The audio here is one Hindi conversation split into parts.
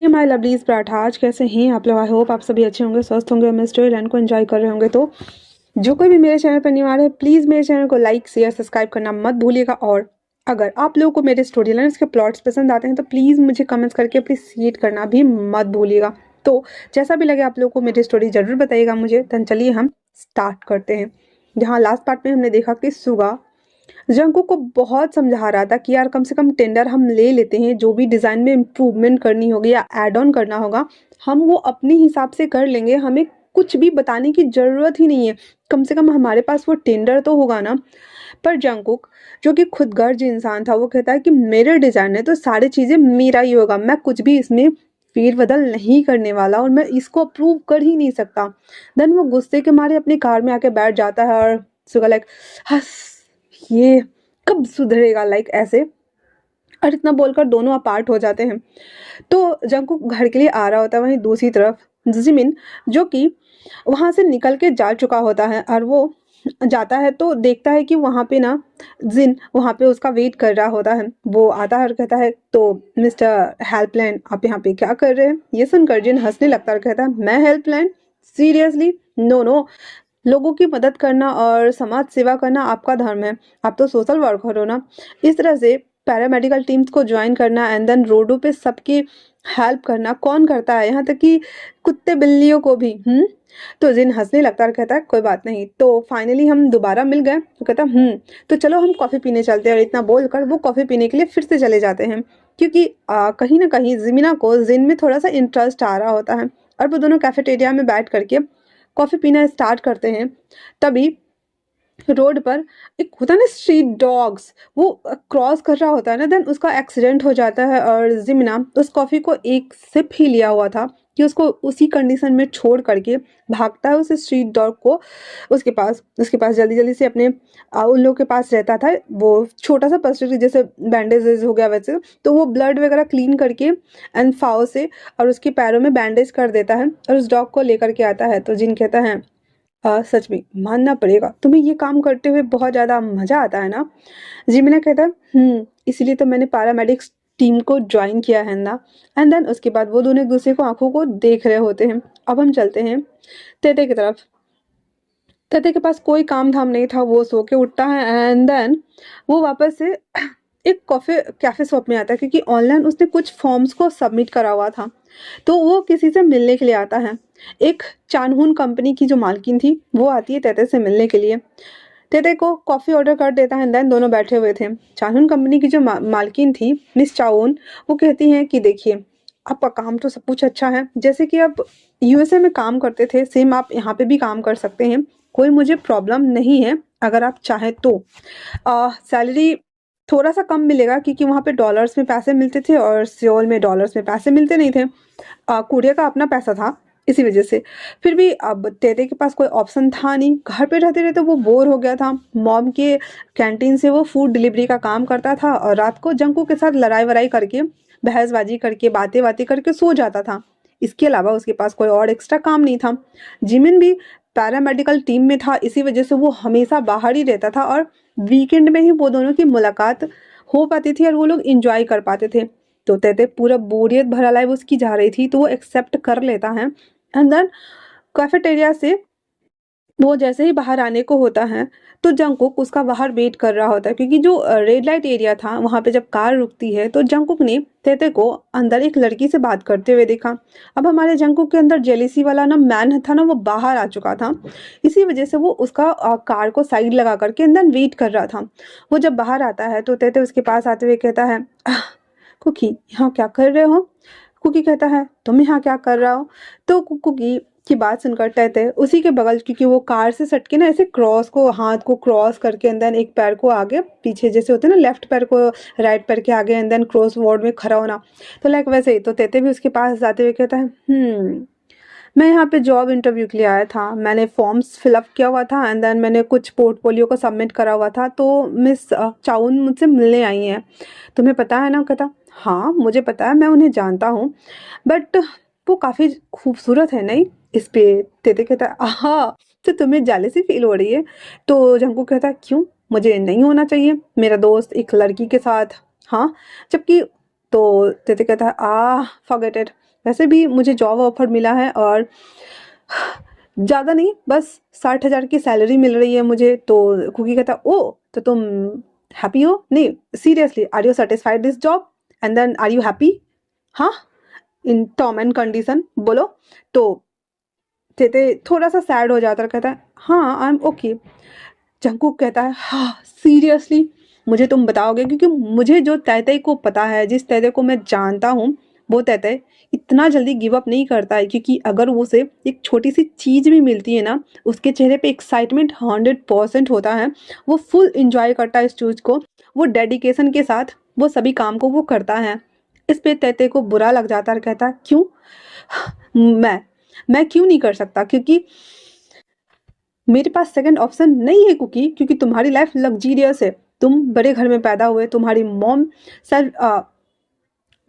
ये माय लवलीज पराठा, आज कैसे हैं आप लोग। आई होप आप सभी अच्छे होंगे, स्वस्थ होंगे, मैं स्टोरी लाइन को एंजॉय कर रहे होंगे। तो जो कोई भी मेरे चैनल पर न्यू आ रहा है, प्लीज़ मेरे चैनल को लाइक शेयर सब्सक्राइब करना मत भूलिएगा। और अगर आप लोगों को मेरे स्टोरी लाइन के प्लॉट्स पसंद आते हैं तो प्लीज़ मुझे कमेंट्स करके अप्रिशिएट करना भी मत भूलिएगा। तो जैसा भी लगे आप लोगों को मेरी स्टोरी ज़रूर बताइएगा मुझे। तो चलिए हम स्टार्ट करते हैं। जहाँ लास्ट पार्ट में हमने देखा कि सुगा जंकू को बहुत समझा रहा था कि यार कम से कम टेंडर हम ले लेते हैं, जो भी डिज़ाइन में इम्प्रूवमेंट करनी होगी या ऐड ऑन करना होगा हम वो अपने हिसाब से कर लेंगे, हमें कुछ भी बताने की ज़रूरत ही नहीं है। कम से कम हमारे पास वो टेंडर तो होगा ना। पर जंकुक जो कि खुदगर्ज इंसान था वो कहता है कि मेरे डिज़ाइन है तो सारी चीज़ें मेरा ही होगा, मैं कुछ भी इसमें फेरबदल नहीं करने वाला और मैं इसको अप्रूव कर ही नहीं सकता। देन वो गुस्से के मारे अपनी कार में आके बैठ जाता है और सुगा लाइक हंस, ये कब सुधरेगा, लाइक ऐसे। और इतना बोलकर दोनों अपार्ट हो जाते हैं। तो जंकुक घर के लिए आ रहा होता है, वहीं दूसरी तरफ जिमिन जो कि वहां से निकल के जा चुका होता है और वो जाता है तो देखता है कि वहां पे ना जिन वहां पे उसका वेट कर रहा होता है। वो आता है और कहता है तो मिस्टर हेल्पलाइन आप यहाँ पे क्या कर रहे हैं। ये सुनकर जिन हंसने लगता है और कहता है मैं हेल्पलाइन, सीरियसली, नो नो, लोगों की मदद करना और समाज सेवा करना आपका धर्म है, आप तो सोशल वर्कर हो ना। इस तरह से पैरामेडिकल टीम्स को ज्वाइन करना एंड देन रोडों पे सबकी हेल्प करना कौन करता है, यहाँ तक कि कुत्ते बिल्लियों को भी। तो जिन हंसने लगता है, कहता है कोई बात नहीं। तो फाइनली हम दोबारा मिल गए। तो कहता तो चलो हम कॉफ़ी पीने चलते हैं। और इतना बोलकर वो कॉफ़ी पीने के लिए फिर से चले जाते हैं, क्योंकि कहीं ना कहीं जिमिना को जिन में थोड़ा सा इंटरेस्ट आ रहा होता है। और वो दोनों कैफेटेरिया में बैठ करके कॉफ़ी पीना स्टार्ट करते हैं। तभी रोड पर एक होता है ना स्ट्रीट डॉग्स, वो क्रॉस कर रहा होता है ना, देन उसका एक्सीडेंट हो जाता है। और जिमिना उस कॉफ़ी को एक सिप ही लिया हुआ था कि उसको उसी कंडीशन में छोड़ करके भागता है उस स्ट्रीट डॉग को उसके पास जल्दी जल्दी से अपने उन लोगों के पास रहता था वो छोटा सा प्लास्टिक जैसे बैंडेजेस हो गया वैसे। तो वो ब्लड वगैरह क्लीन करके एंड फाव से और उसके पैरों में बैंडेज कर देता है और उस डॉग को लेकर के आता है। तो जिन कहता है सच में मानना पड़ेगा, तुम्हें ये काम करते हुए बहुत ज़्यादा मज़ा आता है ना। जिमिना कहता है इसीलिए तो मैंने पैरामेडिक्स टीम को ज्वाइन किया है ना। एंड देन उसके बाद वो दोनों एक दूसरे को आंखों को देख रहे होते हैं। अब हम चलते हैं तेते की तरफ। तेते के पास कोई काम धाम नहीं था, वो सो के उठता है एंड देन वो वापस से एक कैफ़े शॉप में आता है, क्योंकि ऑनलाइन उसने कुछ फॉर्म्स को सबमिट करा हुआ था। तो वो किसी से मिलने के लिए आता है। एक चानहून कंपनी की जो मालकिन थी वो आती है तेते से मिलने के लिए। तेते को कॉफ़ी ऑर्डर कर देता है। देन दोनों बैठे हुए थे। चानहून कंपनी की जो मालकिन थी मिस चाउन, वो कहती हैं कि देखिए आपका काम तो सब कुछ अच्छा है, जैसे कि आप यूएसए में काम करते थे सेम आप यहाँ पे भी काम कर सकते हैं, कोई मुझे प्रॉब्लम नहीं है अगर आप चाहें तो। सैलरी थोड़ा सा कम मिलेगा क्योंकि वहाँ पे डॉलर्स में पैसे मिलते थे और सियोल में डॉलर्स में पैसे मिलते नहीं थे। कोरिया का अपना पैसा था इसी वजह से। फिर भी अब तेते के पास कोई ऑप्शन था नहीं, घर पे रहते रहते वो बोर हो गया था। मॉम के कैंटीन से वो फूड डिलीवरी का काम करता था और रात को जंकू के साथ लड़ाई वड़ाई करके बहसबाजी करके बातें बातें करके सो जाता था। इसके अलावा उसके पास कोई और एक्स्ट्रा काम नहीं था। जिमिन भी पैरामेडिकल टीम में था, इसी वजह से वो हमेशा बाहर ही रहता था और वीकेंड में ही वो दोनों की मुलाकात हो पाती थी और वो लोग इंजॉय कर पाते थे। तो तेते पूरा बोरियत भरा लाइफ उसकी जा रही थी तो वो एक्सेप्ट कर लेता है। एंड देन कैफेटेरिया से वो जैसे ही बाहर आने को होता है तो जंकुक उसका बाहर वेट कर रहा होता है, क्योंकि जो रेड लाइट एरिया था वहाँ पे जब कार रुकती है तो जंकुक ने तेते को अंदर एक लड़की से बात करते हुए देखा। अब हमारे जंकुक के अंदर जेलिसी वाला ना मैन था ना, वो बाहर आ चुका था। इसी वजह से वो उसका कार को साइड लगा करके अंदर वेट कर रहा था। वो जब बाहर आता है तो तेते उसके पास आते हुए कहता है कुकी यहाँ क्या कर रहे हो। कुकी कहता है तुम यहाँ क्या कर रहा हो। तो कुकी की बात सुनकर तेते उसी के बगल, क्योंकि वो कार से सटके ना ऐसे क्रॉस को हाथ को क्रॉस करके एंड देन एक पैर को आगे पीछे जैसे होते हैं ना, लेफ्ट पैर को राइट पैर के आगे एंड देन क्रॉस वर्ड में खड़ा होना, तो लाइक वैसे ही। तो तेते भी उसके पास जाते हुए कहता है मैं यहाँ पे जॉब इंटरव्यू के लिए आया था, मैंने फॉर्म्स फिलअप किया हुआ था एंड देन मैंने कुछ पोर्टफोलियो को सबमिट करा हुआ था, तो मिस चाउन मुझसे मिलने आई हैं, तुम्हें पता है ना। कहता हाँ मुझे पता है, मैं उन्हें जानता हूँ, बट वो काफ़ी खूबसूरत है नहीं। इस पे तेते कहता आहा, तो तुम्हें जेलसी फील हो रही है। तो जंकू कहता क्यों, मुझे नहीं होना चाहिए, मेरा दोस्त एक लड़की के साथ। हाँ, जबकि तो तेते कहता है फॉरगेट इट, वैसे भी मुझे जॉब ऑफर मिला है और ज़्यादा नहीं, बस 60,000 की सैलरी मिल रही है मुझे। तो कुकी कहता है ओ, तो तुम हैप्पी हो? नहीं seriously, are you satisfied this job and then are you happy? हाँ, इन टर्म एंड कंडीशन बोलो। तो तेते थोड़ा सा सैड हो जाता है, कहता है हाँ आई एम ओके। जंगकुक कहता है हाँ सीरियसली, मुझे तुम बताओगे? क्योंकि मुझे जो तैतै को पता है, जिस तैतै को मैं जानता हूँ, वो तैतै इतना जल्दी गिव अप नहीं करता है। क्योंकि अगर वो उसे एक छोटी सी चीज़ भी मिलती है ना, उसके चेहरे पे एक्साइटमेंट 100% होता है। वो फुल इंजॉय करता है इस चीज़ को, वो डेडिकेशन के साथ वो सभी काम को वो करता है। इस पे तैतै को बुरा लग जाता है और कहता है क्यों? मैं क्यों नहीं कर सकता? क्योंकि मेरे पास सेकंड ऑप्शन नहीं है कुकी, क्योंकि तुम्हारी लाइफ लग्जीरियस है। तुम बड़े घर में पैदा हुए, तुम्हारी मॉम सर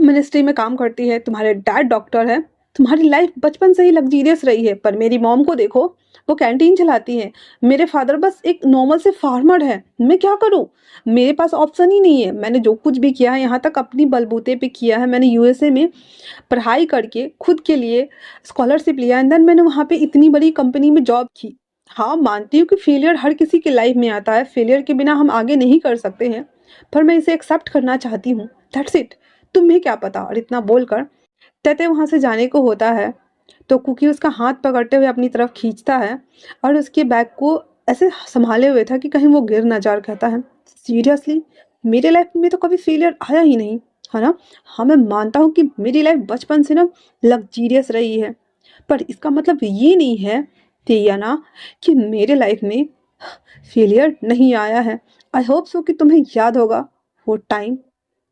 मिनिस्ट्री में काम करती है, तुम्हारे डैड डॉक्टर है, तुम्हारी लाइफ बचपन से ही लग्जीरियस रही है। पर मेरी मॉम को देखो, वो कैंटीन चलाती है, मेरे फादर बस एक नॉर्मल से फार्मर है। मैं क्या करूं? मेरे पास ऑप्शन ही नहीं है। मैंने जो कुछ भी किया है यहाँ तक अपनी बलबूते पे किया है। मैंने यूएसए में पढ़ाई करके खुद के लिए स्कॉलरशिप लिया एंड देन मैंने वहाँ पे इतनी बड़ी कंपनी में जॉब की। हाँ मानती हूँ कि फेलियर हर किसी के लाइफ में आता है, फेलियर के बिना हम आगे नहीं कर सकते हैं, पर मैं इसे एक्सेप्ट करना चाहती हूँ, दैट्स इट। तुम्हें क्या पता? और इतना बोलकर तैते वहाँ से जाने को होता है तो कुकी उसका हाथ पकड़ते हुए अपनी तरफ खींचता है और उसके बैग को ऐसे संभाले हुए था कि कहीं वो गिर ना जाए। कहता है सीरियसली, मेरे लाइफ में तो कभी फेलियर आया ही नहीं है ना। हाँ मैं मानता हूँ कि मेरी लाइफ बचपन से ना लग्जीरियस रही है, पर इसका मतलब ये नहीं है ना कि मेरे लाइफ में फेलियर नहीं आया है। आई होप सो कि तुम्हें याद होगा वो टाइम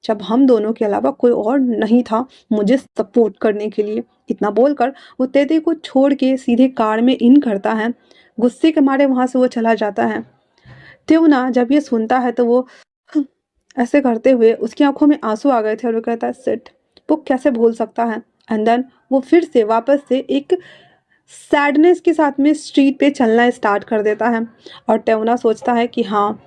जब हम दोनों के अलावा कोई और नहीं था मुझे सपोर्ट करने के लिए। इतना बोलकर वो तेते को छोड़ के सीधे कार में इन करता है। गुस्से के मारे वहाँ से वो चला जाता है। त्योना जब ये सुनता है तो वो ऐसे करते हुए उसकी आंखों में आंसू आ गए थे और वो कहता है सिट, वो कैसे भूल सकता है। एंड देन वो फिर से वापस से एक सैडनेस के साथ में स्ट्रीट पे चलना स्टार्ट कर देता है। और ट्योना सोचता है कि हाँ,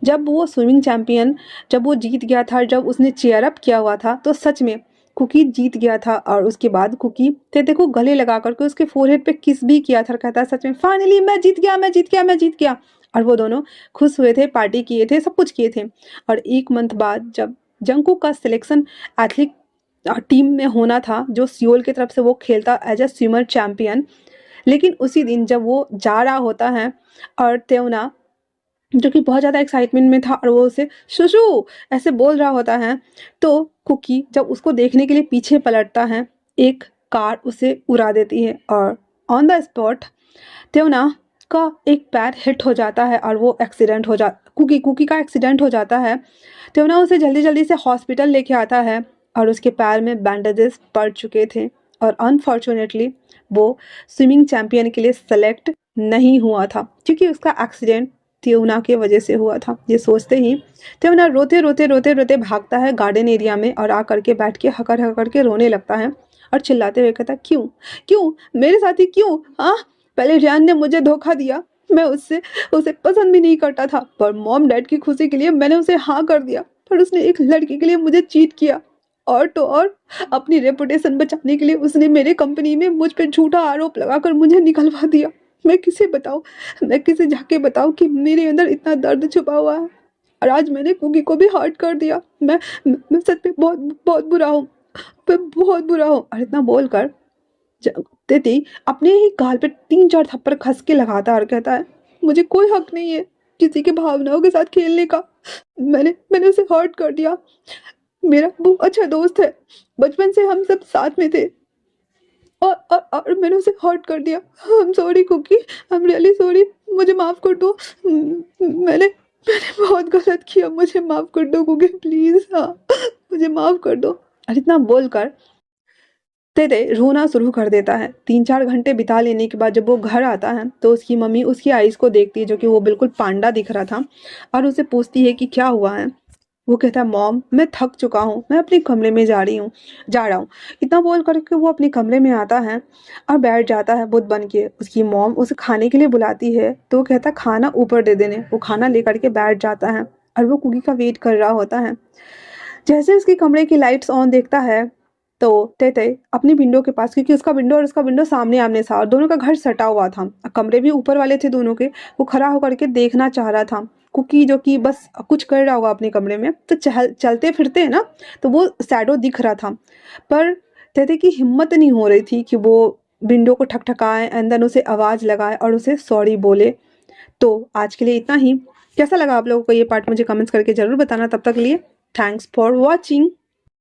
जब वो स्विमिंग चैंपियन जब वो जीत गया था, जब उसने चेयर अप किया हुआ था, तो सच में कुकी जीत गया था। और उसके बाद कुकी तेते को गले लगा करके उसके फोरहेड पे किस भी किया था और कहता है सच में फाइनली मैं जीत गया, मैं जीत गया, मैं जीत गया। और वो दोनों खुश हुए थे, पार्टी किए थे, सब कुछ किए थे। और 1 मंथ बाद जब जंगकुक का सिलेक्शन एथलीट टीम में होना था, जो सियोल की तरफ से वो खेलता एज अ स्विमर चैंपियन, लेकिन उसी दिन जब वो जा रहा होता है और त्योना जो कि बहुत ज़्यादा एक्साइटमेंट में था और वो उसे शुशु ऐसे बोल रहा होता है, तो कुकी जब उसको देखने के लिए पीछे पलटता है, एक कार उसे उड़ा देती है और ऑन द स्पॉट त्योना का एक पैर हिट हो जाता है और वो एक्सीडेंट हो जा कुकी कुकी का एक्सीडेंट हो जाता है। त्योना उसे जल्दी जल्दी से हॉस्पिटल लेके आता है और उसके पैर में बैंडेजेस पड़ चुके थे और अनफॉर्चुनेटली वो स्विमिंग चैंपियन के लिए सेलेक्ट नहीं हुआ था, क्योंकि उसका एक्सीडेंट त्योना के वजह से हुआ था। ये सोचते ही त्योना रोते रोते रोते रोते भागता है गार्डन एरिया में और आ करके बैठ के हकड़ हकड़ के रोने लगता है और चिल्लाते हुए कहता क्यों क्यों मेरे साथ ही क्यों? हाँ, पहले रियान ने मुझे धोखा दिया, मैं उसे पसंद भी नहीं करता था, पर मॉम डैड की खुशी के लिए मैंने उसे हाँ कर दिया, पर उसने एक लड़की के लिए मुझे चीट किया। और तो और अपनी रेपुटेशन बचाने के लिए उसने मेरे कंपनी में मुझ पे झूठा आरोप लगाकर मुझे निकलवा दिया। मैं किसे बताऊं, मैं किसे जाके बताऊं कि मेरे अंदर इतना दर्द छुपा हुआ है और आज मैंने कुकी को भी हर्ट कर दिया। मैं सच में बहुत बहुत बुरा हूँ, मैं बहुत बुरा हूँ। और इतना बोलकर तेती अपने ही गाल पे 3-4 थप्पड़ खस के लगाता और कहता है मुझे कोई हक नहीं है किसी की भावनाओं के साथ खेलने का। मैंने उसे हर्ट कर दिया। मेरा बहुत अच्छा दोस्त है, बचपन से हम सब साथ में थे और मैंने उसे हर्ट कर दिया। I am sorry cookie, I am really sorry, मुझे माफ़ कर दो। मैंने बहुत गलत किया, मुझे माफ़ कर दो कुकी प्लीज़, हाँ मुझे माफ़ कर दो। और इतना बोलकर तेते रोना शुरू कर देता है। 3-4 घंटे बिता लेने के बाद जब वो घर आता है तो उसकी मम्मी उसकी आईज को देखती है, जो कि वो बिल्कुल पांडा दिख रहा था, और उसे पूछती है कि क्या हुआ है। वो कहता है मॉम मैं थक चुका हूँ, मैं अपने कमरे में जा रहा हूँ। इतना बोल करके वो अपने कमरे में आता है और बैठ जाता है बुत बन के। उसकी मॉम उसे खाने के लिए बुलाती है तो वो कहता है खाना ऊपर दे देने। वो खाना लेकर के बैठ जाता है और वो कुकी का वेट कर रहा होता है। जैसे उसकी कमरे की लाइट्स ऑन देखता है तो तेते अपनी विंडो के पास, क्योंकि उसका विंडो और उसका विंडो सामने आमने था और दोनों का घर सटा हुआ था, कमरे भी ऊपर वाले थे दोनों के, वो खड़ा होकर के देखना चाह रहा था कुकी जो कि बस कुछ कर रहा होगा अपने कमरे में, तो चलते फिरते हैं ना, तो वो शैडो दिख रहा था, पर तेते की हिम्मत नहीं हो रही थी कि वो विंडो को ठकठकाए एंड देन उसे आवाज़ लगाए और उसे सॉरी बोले। तो आज के लिए इतना ही। कैसा लगा आप लोगों को ये पार्ट मुझे कमेंट्स करके ज़रूर बताना। तब तक के लिए थैंक्स फॉर वॉचिंग।